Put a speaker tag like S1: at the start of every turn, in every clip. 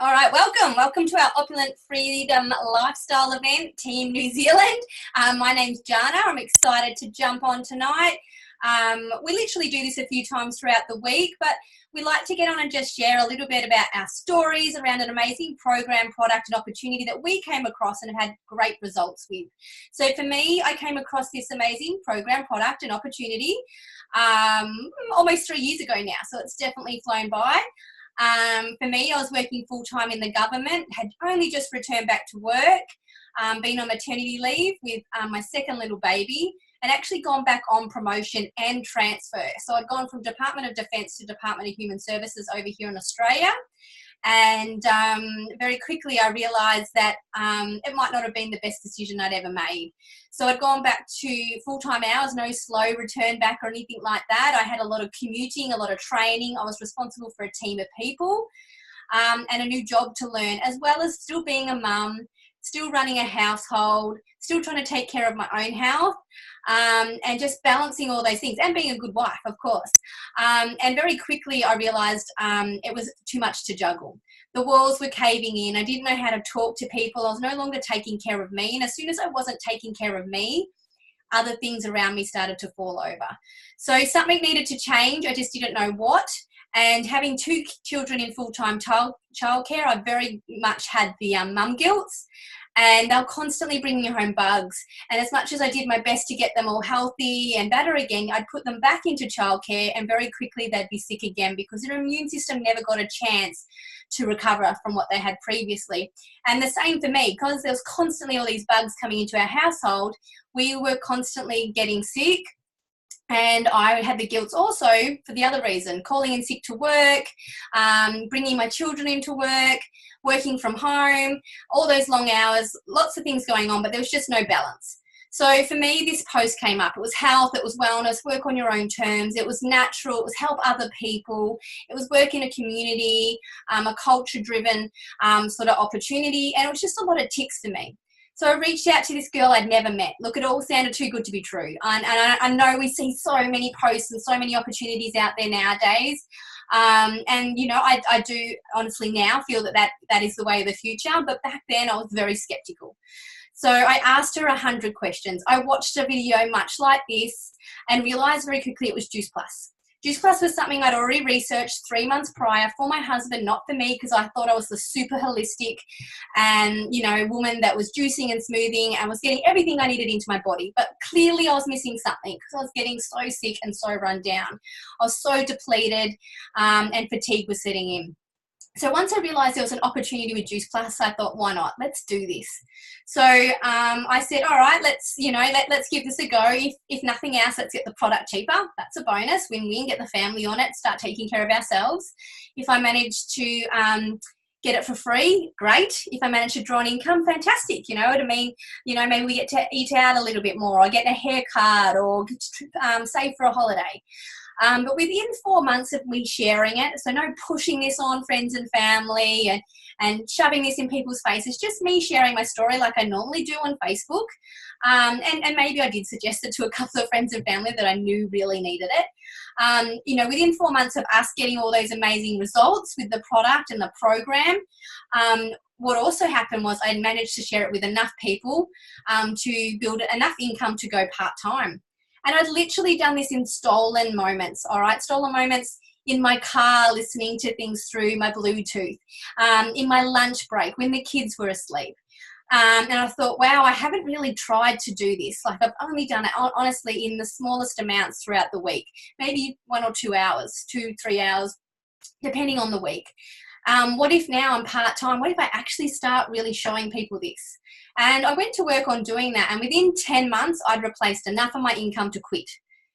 S1: All right, welcome to our Opulent Freedom Lifestyle event, Team New Zealand. My name's Jana. I'm excited to jump on tonight. We literally do this a few times throughout the week, but we like to get on and just share a little bit about our stories around an amazing program, product, and opportunity that we came across and have had great results with. So for me, I came across this amazing program, product, and opportunity almost 3 years ago now, so it's definitely flown by. For me, I was working full-time in the government, had only just returned back to work, been on maternity leave with my second little baby, and actually gone back on promotion and transfer. So I'd gone from Department of Defence to Department of Human Services over here in Australia. And very quickly I realised that it might not have been the best decision I'd ever made. So I'd gone back to full-time hours, no slow return back or anything like that. I had a lot of commuting, a lot of training. I was responsible for a team of people and a new job to learn, as well as still being a mum, still running a household, still trying to take care of my own health, and just balancing all those things and being a good wife, of course. And very quickly I realised it was too much to juggle. The walls were caving in. I didn't know how to talk to people. I was no longer taking care of me. And as soon as I wasn't taking care of me, other things around me started to fall over. So something needed to change. I just didn't know what. And having two children in full-time childcare, I very much had the mum guilt. And they'll constantly bring me home bugs. And as much as I did my best to get them all healthy and better again, I'd put them back into childcare and very quickly they'd be sick again because their immune system never got a chance to recover from what they had previously. And the same for me, because there was constantly all these bugs coming into our household, we were constantly getting sick. And I had the guilt also for the other reason, calling in sick to work, bringing my children into work, working from home, all those long hours, lots of things going on, but there was just no balance. So for me, this post came up. It was health, it was wellness, work on your own terms. It was natural, it was help other people. It was work in a community, a culture-driven sort of opportunity. And it was just a lot of ticks for me. So I reached out to this girl I'd never met. Look, it all sounded too good to be true. And I know we see so many posts and so many opportunities out there nowadays. And, you know, I do honestly now feel that is the way of the future. But back then I was very skeptical. So I asked her 100 questions. I watched a video much like this and realised very quickly it was Juice Plus. Juice Plus was something I'd already researched 3 months prior for my husband, not for me, because I thought I was the super holistic and, you know, woman that was juicing and smoothing and was getting everything I needed into my body. But clearly I was missing something because I was getting so sick and so run down. I was so depleted and fatigue was setting in. So once I realised there was an opportunity with Juice Plus, I thought, why not? Let's do this. So I said, all right, let's give this a go. If nothing else, let's get the product cheaper. That's a bonus. Win-win. Get the family on it. Start taking care of ourselves. If I manage to get it for free, great. If I manage to draw an income, fantastic. You know what I mean? You know, maybe we get to eat out a little bit more, or get a haircut, or save for a holiday. But within 4 months of me sharing it, so no pushing this on friends and family and shoving this in people's faces, just me sharing my story like I normally do on Facebook. And maybe I did suggest it to a couple of friends and family that I knew really needed it. You know, within 4 months of us getting all those amazing results with the product and the program, what also happened was I managed to share it with enough people to build enough income to go part-time. And I'd literally done this in stolen moments, all right? Stolen moments in my car, listening to things through my Bluetooth, in my lunch break when the kids were asleep. And I thought, wow, I haven't really tried to do this. Like, I've only done it, honestly, in the smallest amounts throughout the week, maybe 1 or 2 hours, 2-3 hours, depending on the week. What if now I'm part-time? What if I actually start really showing people this? And I went to work on doing that. And within 10 months, I'd replaced enough of my income to quit.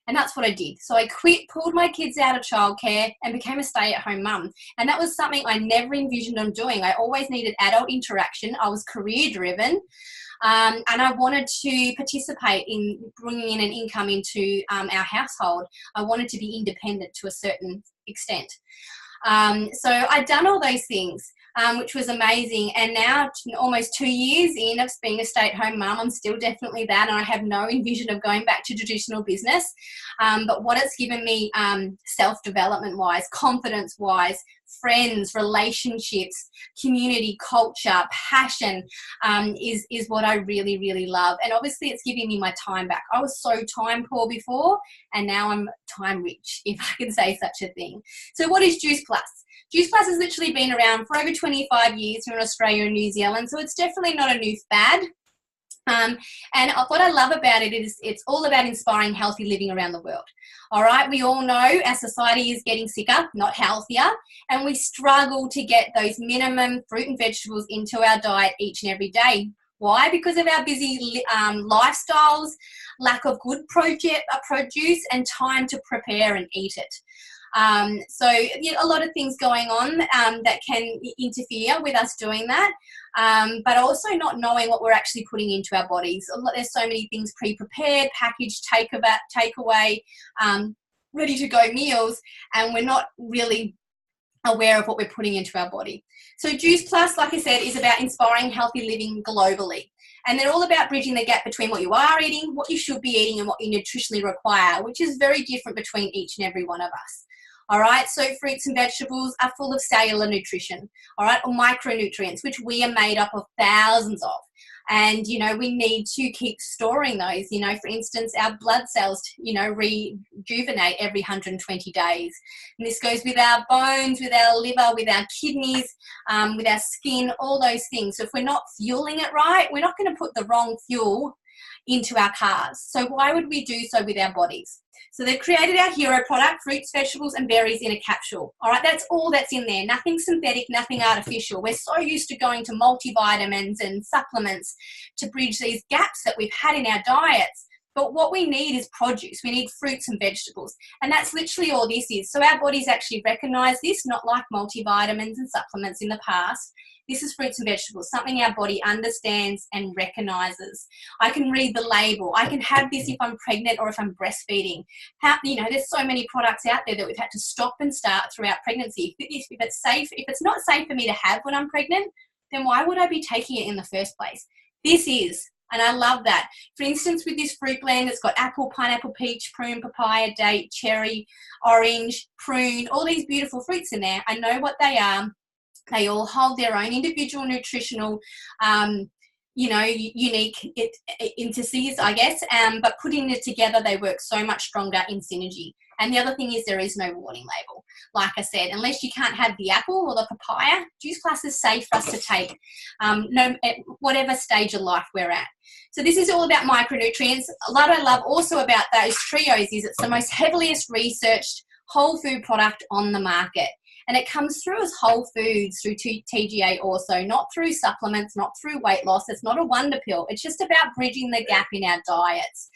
S1: And that's what I did. So I quit, pulled my kids out of childcare and became a stay-at-home mum. And that was something I never envisioned on doing. I always needed adult interaction. I was career-driven. And I wanted to participate in bringing in an income into our household. I wanted to be independent to a certain extent. So I'd done all those things. Which was amazing. And now, almost 2 years in of being a stay-at-home mum, I'm still definitely that, and I have no envision of going back to traditional business. But what it's given me self-development-wise, confidence-wise, friends, relationships, community, culture, passion, is what I really, really love. And obviously it's giving me my time back. I was so time poor before, and now I'm time rich, if I can say such a thing. So what is Juice Plus? Juice Plus has literally been around for over 25 years here in Australia and New Zealand, so it's definitely not a new fad. And what I love about it is it's all about inspiring healthy living around the world. All right, we all know our society is getting sicker, not healthier, and we struggle to get those minimum fruit and vegetables into our diet each and every day. Why? Because of our busy lifestyles, lack of good produce, and time to prepare and eat it. So you know, a lot of things going on that can interfere with us doing that, but also not knowing what we're actually putting into our bodies. There's so many things pre-prepared, packaged, takeaway, ready-to-go meals, and we're not really aware of what we're putting into our body. So Juice Plus, like I said, is about inspiring healthy living globally. And they're all about bridging the gap between what you are eating, what you should be eating, and what you nutritionally require, which is very different between each and every one of us. All right, so fruits and vegetables are full of cellular nutrition, all right, or micronutrients, which we are made up of thousands of. And, you know, we need to keep storing those. You know, for instance, our blood cells, you know, rejuvenate every 120 days. And this goes with our bones, with our liver, with our kidneys, with our skin, all those things. So if we're not fueling it right, we're not going to put the wrong fuel into our cars. So why would we do so with our bodies? So they've created our hero product, fruits, vegetables, and berries in a capsule. All right, that's all that's in there. Nothing synthetic, nothing artificial. We're so used to going to multivitamins and supplements to bridge these gaps that we've had in our diets. But what we need is produce. We need fruits and vegetables. And that's literally all this is. So our bodies actually recognize this, not like multivitamins and supplements in the past. This is fruits and vegetables, something our body understands and recognizes. I can read the label. I can have this if I'm pregnant or if I'm breastfeeding. You know, there's so many products out there that we've had to stop and start throughout pregnancy. If it's safe, if it's not safe for me to have when I'm pregnant, then why would I be taking it in the first place? This is, and I love that. For instance, with this fruit blend, it's got apple, pineapple, peach, prune, papaya, date, cherry, orange, prune, all these beautiful fruits in there. I know what they are. They all hold their own individual nutritional, you know, unique indices, I guess, but putting it together, they work so much stronger in synergy. And the other thing is there is no warning label. Like I said, unless you can't have the apple or the papaya, Juice Plus is safe for us to take at whatever stage of life we're at. So this is all about micronutrients. What I love also about those trios is it's the most heavily researched whole food product on the market. And it comes through as whole foods through TGA also, not through supplements, not through weight loss. It's not a wonder pill. It's just about bridging the gap in our diets.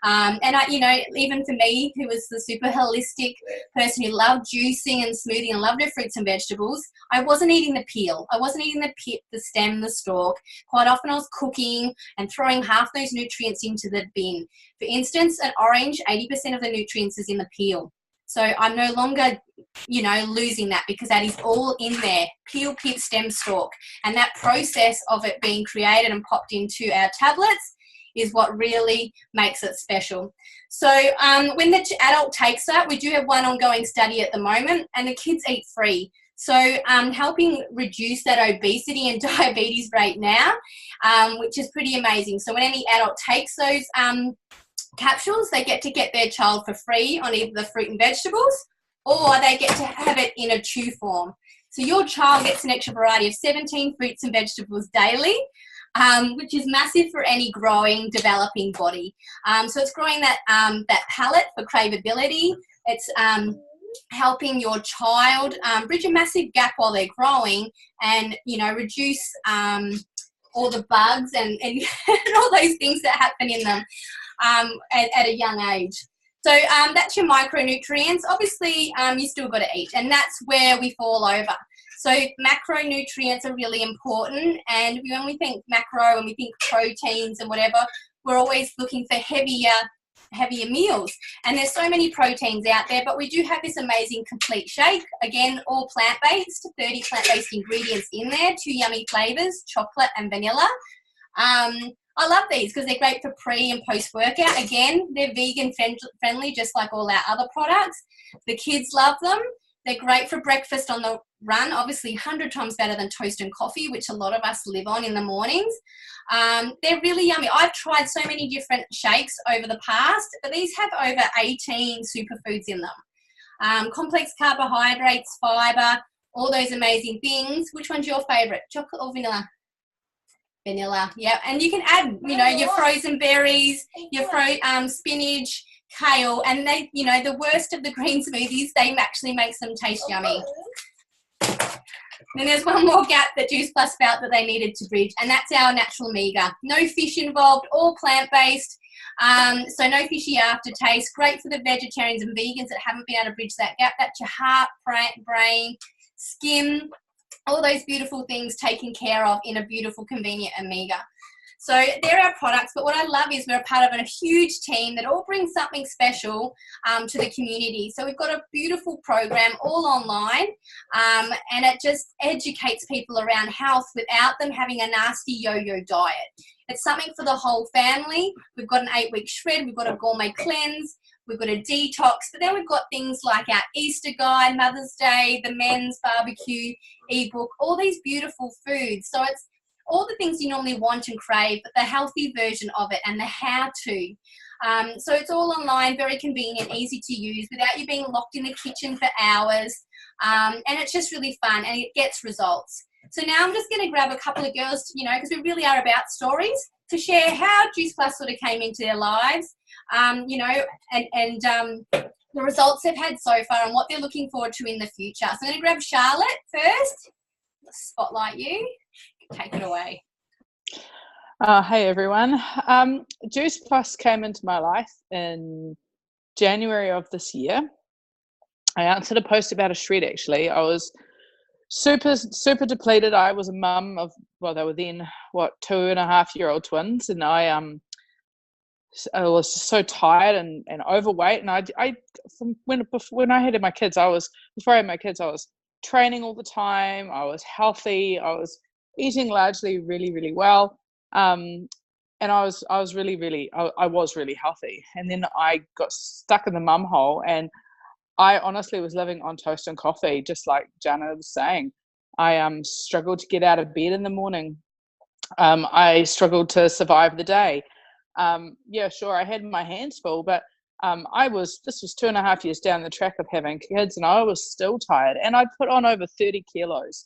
S1: And you know, even for me, who was the super holistic person who loved juicing and smoothing and loved her fruits and vegetables, I wasn't eating the peel. I wasn't eating the pip, the stem, the stalk. Quite often I was cooking and throwing half those nutrients into the bin. For instance, an orange, 80% of the nutrients is in the peel. So I'm no longer, you know, losing that because that is all in there, peel, pip, stem, stalk. And that process of it being created and popped into our tablets is what really makes it special. So when the adult takes that, we do have one ongoing study at the moment, and the kids eat free. So helping reduce that obesity and diabetes rate now, which is pretty amazing. So when any adult takes those capsules, they get to get their child for free on either the fruit and vegetables, or they get to have it in a chew form. So your child gets an extra variety of 17 fruits and vegetables daily, which is massive for any growing, developing body. So it's growing that palate for craveability. It's helping your child bridge a massive gap while they're growing, and, you know, reduce all the bugs and all those things that happen in them at a young age. So that's your micronutrients. Obviously, you still got to eat, and that's where we fall over. So macronutrients are really important, and when we think macro and we think proteins and whatever, we're always looking for heavier meals. And there's so many proteins out there, but we do have this amazing complete shake. Again, all plant-based, 30 plant-based ingredients in there, 2 yummy flavors, chocolate and vanilla. I love these because they're great for pre and post-workout. Again, they're vegan friendly, just like all our other products. The kids love them. They're great for breakfast on the run, obviously 100 times better than toast and coffee, which a lot of us live on in the mornings. They're really yummy. I've tried so many different shakes over the past, but these have over 18 superfoods in them. Complex carbohydrates, fibre, all those amazing things. Which one's your favourite, chocolate or vanilla? Vanilla, yeah. And you can add, you know, your frozen berries, your spinach, kale, and they, you know, the worst of the green smoothies, they actually makes them taste yummy. Then there's one more gap that Juice Plus felt that they needed to bridge, and that's our natural omega. No fish involved, all plant-based, so no fishy aftertaste. Great for the vegetarians and vegans that haven't been able to bridge that gap. That's your heart, brain, skin, all those beautiful things taken care of in a beautiful, convenient omega. So they're our products, but what I love is we're a part of a huge team that all brings something special to the community. So we've got a beautiful program all online, and it just educates people around health without them having a nasty yo-yo diet. It's something for the whole family. We've got an 8-week shred, we've got a gourmet cleanse, we've got a detox, but then we've got things like our Easter guide, Mother's Day, the men's barbecue ebook, all these beautiful foods. So it's all the things you normally want and crave, but the healthy version of it and the how-to. So it's all online, very convenient, easy to use without you being locked in the kitchen for hours. And it's just really fun and it gets results. So now I'm just going to grab a couple of girls, you know, because we really are about stories, to share how Juice Plus sort of came into their lives, you know, and the results they've had so far and what they're looking forward to in the future. So I'm going to grab Charlotte first. Spotlight you. Take it away.
S2: Hey everyone. Juice Plus came into my life in January of this year. I answered a post about a shred actually. I was super depleted. I was a mum of, well, they were then 2.5-year-old twins, and I was so tired and overweight. And when I had my kids, before I had my kids, I was training all the time. I was healthy. I was eating largely really well, and I was really healthy. And then I got stuck in the mum hole, and I honestly was living on toast and coffee, just like Jana was saying. I struggled to get out of bed in the morning. I struggled to survive the day. Yeah, sure, I had my hands full, but this was 2.5 years down the track of having kids, and I was still tired, and I'd put on over 30 kilos.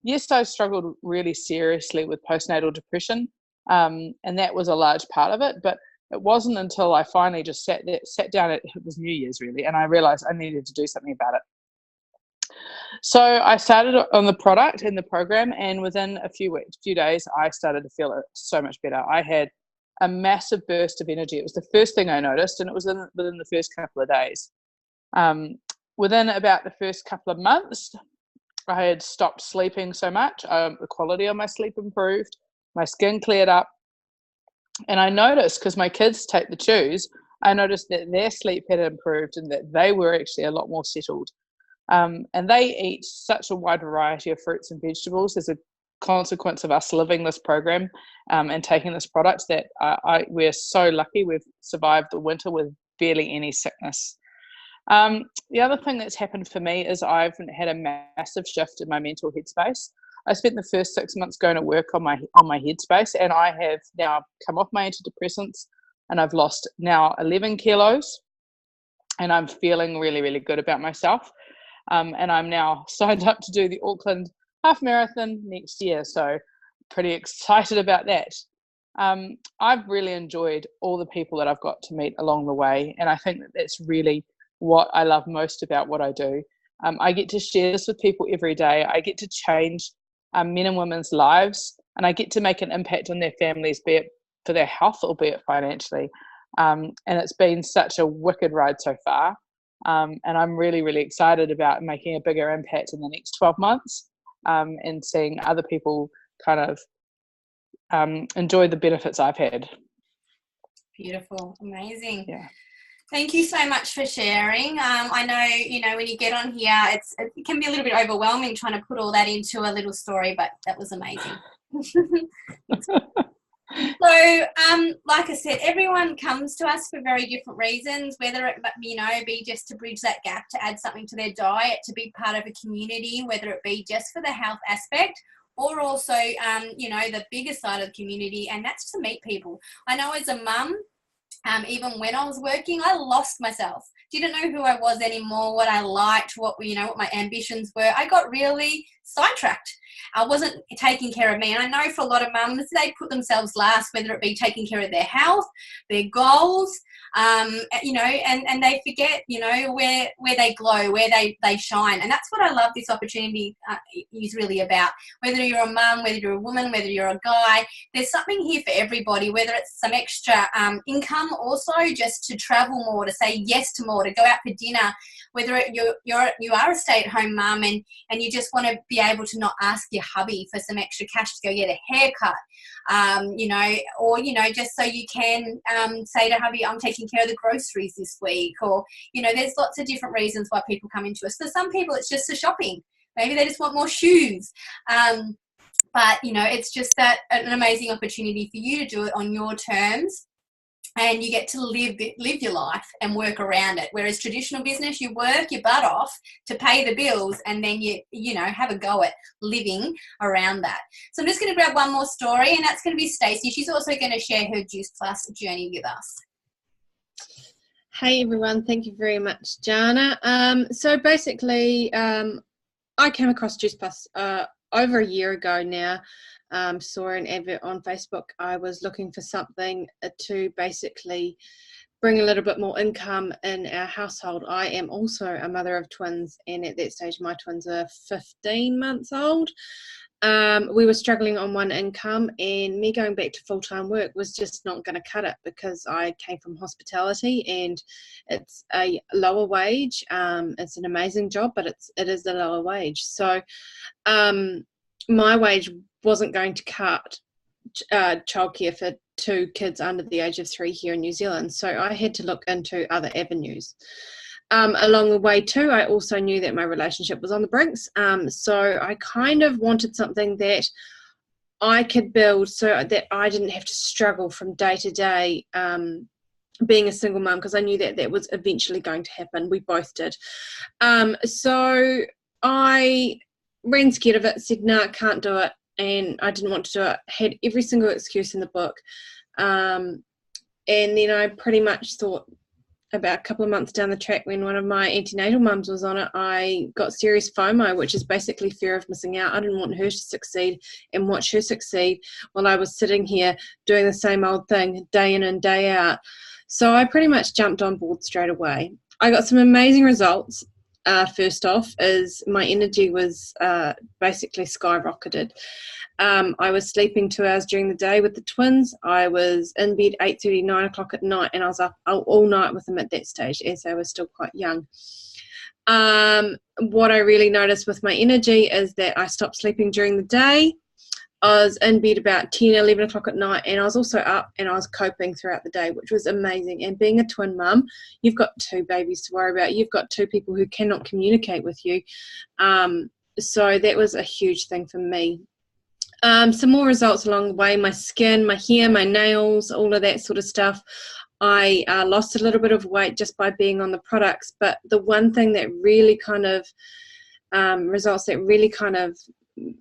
S2: Yes, I struggled really seriously with postnatal depression, and that was a large part of it, but it wasn't until I finally just sat down, it was New Year's really, and I realized I needed to do something about it. So I started on the product and the program, and within a few days, I started to feel so much better. I had a massive burst of energy. It was the first thing I noticed, and it was within the first couple of days. Within about the first couple of months, I had stopped sleeping so much. The quality of my sleep improved. My skin cleared up. And I noticed, because my kids take the chews, I noticed that their sleep had improved and that they were actually a lot more settled. And they eat such a wide variety of fruits and vegetables as a consequence of us living this program and taking this product, that we're so lucky we've survived the winter with barely any sickness. The other thing that's happened for me is I've had a massive shift in my mental headspace. I spent the first 6 months going to work on my headspace, and I have now come off my antidepressants, and I've lost now 11 kilos, and I'm feeling really good about myself. And I'm now signed up to do the Auckland half marathon next year, so pretty excited about that. I've really enjoyed all the people that I've got to meet along the way, and I think that that's really what I love most about what I do. I get to share this with people every day. I get to change men and women's lives, and I get to make an impact on their families, be it for their health or be it financially. And it's been such a wicked ride so far. And I'm really excited about making a bigger impact in the next 12 months and seeing other people kind of enjoy the benefits I've had.
S1: Beautiful. Amazing.
S2: Yeah.
S1: Thank you so much for sharing. I know, when you get on here, it can be a little bit overwhelming trying to put all that into a little story, but that was amazing. So, like I said, everyone comes to us for very different reasons, whether it, be just to bridge that gap, to add something to their diet, to be part of a community, whether it be just for the health aspect, or also, the bigger side of the community, and that's to meet people. I know as a mum, even when I was working, I lost myself. Didn't know who I was anymore, what I liked, what my ambitions were. I got really sidetracked. I wasn't taking care of me. And I know for a lot of mums, they put themselves last, whether it be taking care of their health, their goals, and they forget, where they glow, where they shine. And that's what I love this opportunity is really about. Whether you're a mum, whether you're a woman, whether you're a guy, there's something here for everybody, whether it's some extra income, also just to travel more, to say yes to more, to go out for dinner, whether you are a stay-at-home mum and you just want to be able to not ask your hubby for some extra cash to go get a haircut, just so you can say to hubby, I'm taking care of the groceries this week, or, there's lots of different reasons why people come into us. For some people, it's just the shopping. Maybe they just want more shoes. But, it's just an amazing opportunity for you to do it on your terms. And you get to live your life and work around it. Whereas traditional business, you work your butt off to pay the bills, and then you have a go at living around that. So I'm just going to grab one more story, and that's going to be Stacey. She's also going to share her Juice Plus journey with us.
S3: Hey everyone, thank you very much, Jana. So basically, I came across Juice Plus over a year ago now. Saw an advert on Facebook. I was looking for something to basically bring a little bit more income in our household. I am also a mother of twins, and at that stage my twins are 15 months old. We were struggling on one income, and me going back to full-time work was just not going to cut it, because I came from hospitality and it's a lower wage. It's an amazing job, but it is a lower wage. So my wage wasn't going to cut childcare for 2 kids under the age of 3 here in New Zealand. So I had to look into other avenues. Along the way too, I also knew that my relationship was on the brinks. So I kind of wanted something that I could build so that I didn't have to struggle from day to day being a single mum, because I knew that was eventually going to happen. We both did. So I ran scared of it, said, no, can't do it. And I didn't want to do it. Had every single excuse in the book. And then I pretty much thought, about a couple of months down the track, when one of my antenatal mums was on it, I got serious FOMO, which is basically fear of missing out. I didn't want her to succeed and watch her succeed while I was sitting here doing the same old thing day in and day out. So I pretty much jumped on board straight away. I got some amazing results. First off, is my energy was basically skyrocketed. I was sleeping 2 hours during the day with the twins. I was in bed 8:30, 9 o'clock at night, and I was up all night with them at that stage, as they were still quite young. What I really noticed with my energy is that I stopped sleeping during the day. I was in bed about 10, 11 o'clock at night, and I was also up and I was coping throughout the day, which was amazing. And being a twin mum, you've got 2 babies to worry about. You've got 2 people who cannot communicate with you. So that was a huge thing for me. Some more results along the way: my skin, my hair, my nails, all of that sort of stuff. I lost a little bit of weight just by being on the products, but the one thing that really kind of results that really kind of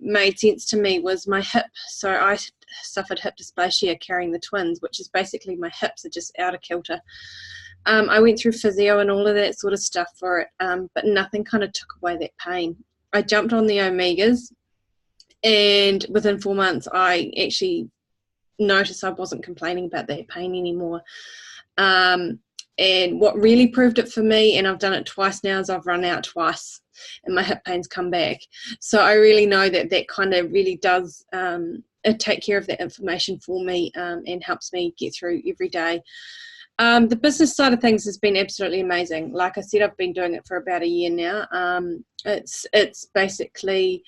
S3: made sense to me was my hip. So I suffered hip dysplasia carrying the twins, which is basically my hips are just out of kilter. I went through physio and all of that sort of stuff for it, but nothing kind of took away that pain. I jumped on the omegas, and within 4 months I actually noticed I wasn't complaining about that pain anymore. And what really proved it for me, and I've done it twice now, is I've run out twice and my hip pains come back. So I really know that kind of really does take care of that inflammation for me, and helps me get through every day. The business side of things has been absolutely amazing. Like I said, I've been doing it for about a year now. It's basically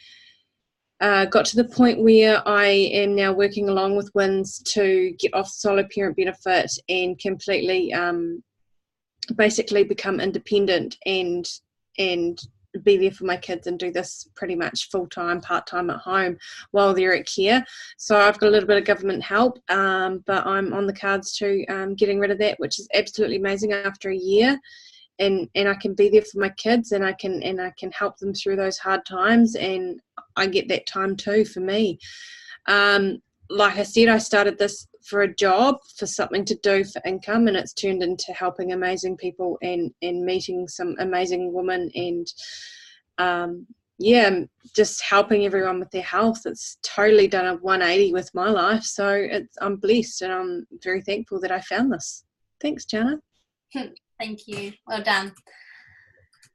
S3: got to the point where I am now working along with WINS to get off solo parent benefit and completely basically become independent and be there for my kids and do this pretty much full-time, part-time at home while they're at care. So I've got a little bit of government help, but I'm on the cards to getting rid of that, which is absolutely amazing after a year. And I can be there for my kids, and I can help them through those hard times, and I get that time too for me. Like I said, I started this for a job, for something to do for income, and it's turned into helping amazing people and meeting some amazing women, and just helping everyone with their health. It's totally done a 180 with my life, so I'm blessed, and I'm very thankful that I found this. Thanks, Jana.
S1: Thank you. Well done.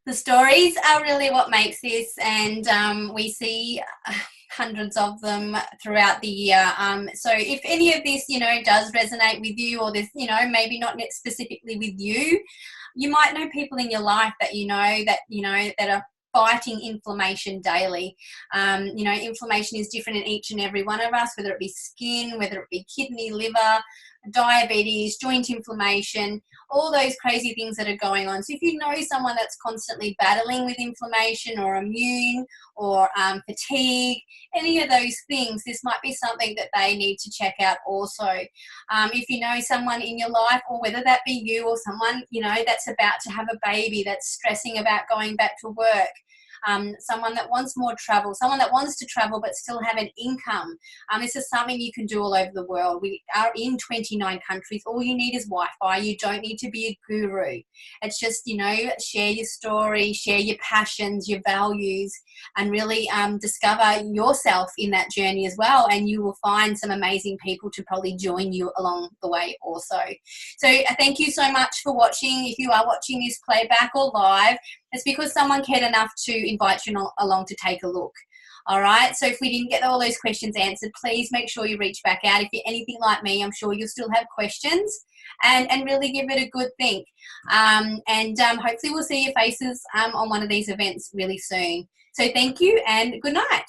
S1: The stories are really what makes this, and we see hundreds of them throughout the year. So if any of this, does resonate with you, or this, maybe not specifically with you, you might know people in your life that that are fighting inflammation daily. Inflammation is different in each and every one of us, whether it be skin, whether it be kidney, liver, diabetes, joint inflammation, all those crazy things that are going on. So if you know someone that's constantly battling with inflammation or immune or fatigue, any of those things, this might be something that they need to check out also. If you know someone in your life, or whether that be you or someone, that's about to have a baby, that's stressing about going back to work, someone that wants more travel, someone that wants to travel but still have an income. This is something you can do all over the world. We are in 29 countries. All you need is Wi-Fi. You don't need to be a guru. It's just, share your story, share your passions, your values, and really discover yourself in that journey as well. And you will find some amazing people to probably join you along the way also. So thank you so much for watching. If you are watching this playback or live, it's because someone cared enough to invite you along to take a look. All right, so if we didn't get all those questions answered, please make sure you reach back out. If you're anything like me, I'm sure you'll still have questions, and really give it a good think. Hopefully we'll see your faces on one of these events really soon. So thank you and good night.